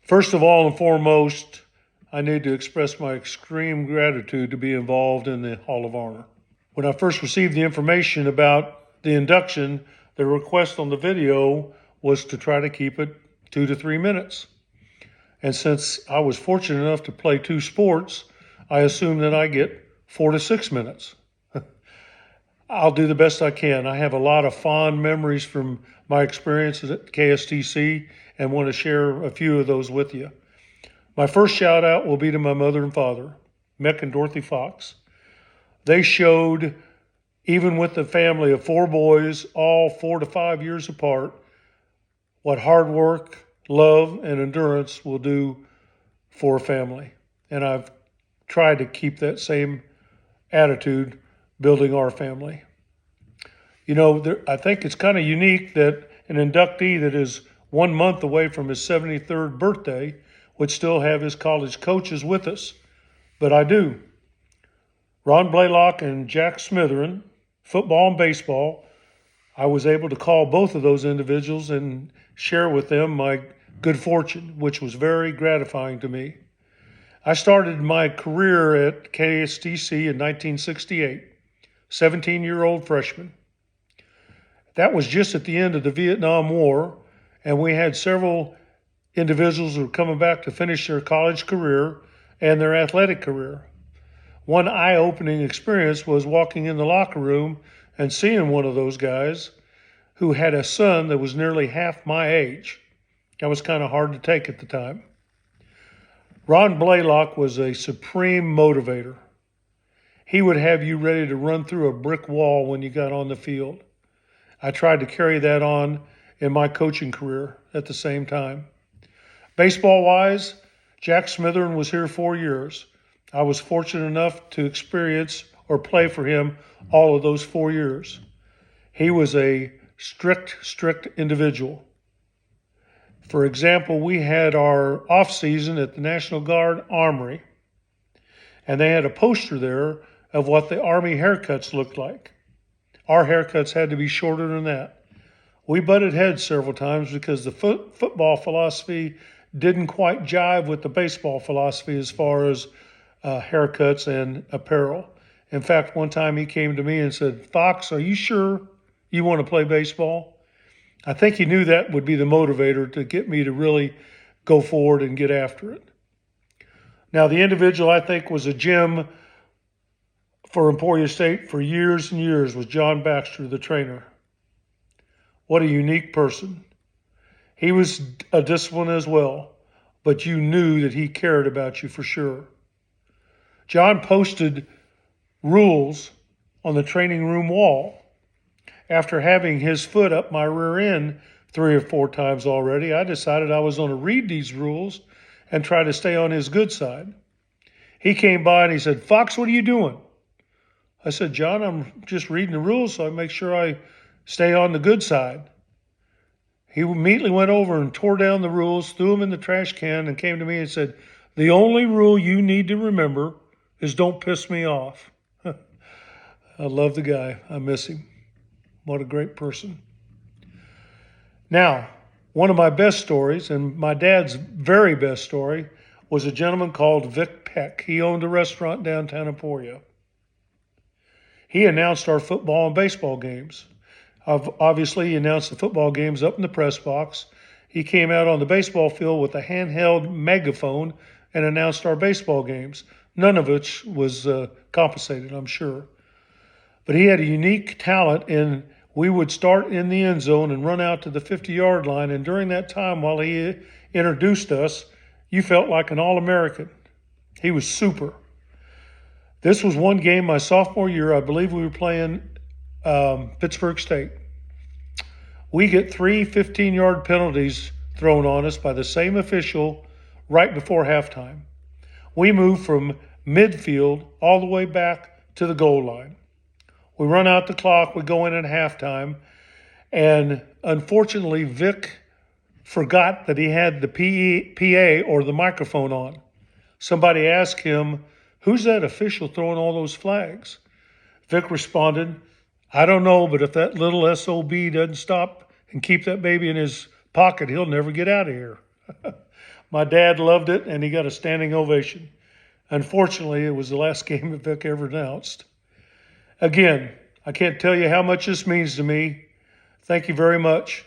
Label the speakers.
Speaker 1: First of all and foremost, I need to express my extreme gratitude to be involved in the Hall of Honor. When I first received the information about the induction, the request on the video was to try to keep it 2 to 3 minutes. And since I was fortunate enough to play two sports, I assume that I get 4 to 6 minutes. I'll do the best I can. I have a lot of fond memories from my experiences at KSTC and want to share a few of those with you. My first shout out will be to my mother and father, Mick and Dorothy Fox. They showed, even with the family of 4 boys, all 4 to 5 years apart, what hard work, love, and endurance will do for a family. And I've tried to keep that same attitude building our family. You know, I think it's kind of unique that an inductee that is 1 month away from his 73rd birthday would still have his college coaches with us, but I do. Ron Blaylock and Jack Smitherin, football and baseball, I was able to call both of those individuals and share with them my good fortune, which was very gratifying to me. I started my career at KSTC in 1968, 17-year-old freshman. That was just at the end of the Vietnam War, and we had several individuals who were coming back to finish their college career and their athletic career. One eye-opening experience was walking in the locker room and seeing one of those guys who had a son that was nearly half my age. That was kind of hard to take at the time. Ron Blaylock was a supreme motivator. He would have you ready to run through a brick wall when you got on the field. I tried to carry that on in my coaching career at the same time. Baseball-wise, Jack Smitherin was here 4 years. I was fortunate enough to experience or play for him all of those 4 years. He was a strict individual. For example, we had our off season at the National Guard Armory, and they had a poster there of what the Army haircuts looked like. Our haircuts had to be shorter than that. We butted heads several times because the football philosophy didn't quite jive with the baseball philosophy as far as haircuts and apparel. In fact, one time he came to me and said, "Fox, are you sure you want to play baseball?" I think he knew that would be the motivator to get me to really go forward and get after it. Now, the individual I think was a gem for Emporia State for years and years was John Baxter, the trainer. What a unique person. He was a discipline as well, but you knew that he cared about you for sure. John posted rules on the training room wall. After having his foot up my rear end 3 or 4 times already, I decided I was going to read these rules and try to stay on his good side. He came by and he said, "Fox, what are you doing?" I said, "John, I'm just reading the rules so I make sure I stay on the good side." He immediately went over and tore down the rules, threw them in the trash can, and came to me and said, "The only rule you need to remember is don't piss me off." I love the guy. I miss him. What a great person. Now, one of my best stories, and my dad's very best story, was a gentleman called Vic Peck. He owned a restaurant downtown Emporia. He announced our football and baseball games. Obviously, he announced the football games up in the press box. He came out on the baseball field with a handheld megaphone and announced our baseball games, none of which was compensated, I'm sure. But he had a unique talent, and we would start in the end zone and run out to the 50-yard line. And during that time, while he introduced us, you felt like an All-American. He was super. This was one game my sophomore year. I believe we were playing Pittsburgh State. We get 3 15-yard penalties thrown on us by the same official right before halftime. We move from midfield all the way back to the goal line. We run out the clock, we go in at halftime, and unfortunately Vic forgot that he had the PA or the microphone on. Somebody asked him, "Who's that official throwing all those flags?" Vic responded, "I don't know, but if that little SOB doesn't stop and keep that baby in his pocket, he'll never get out of here." My dad loved it, and he got a standing ovation. Unfortunately, it was the last game that Vic ever announced. Again, I can't tell you how much this means to me. Thank you very much.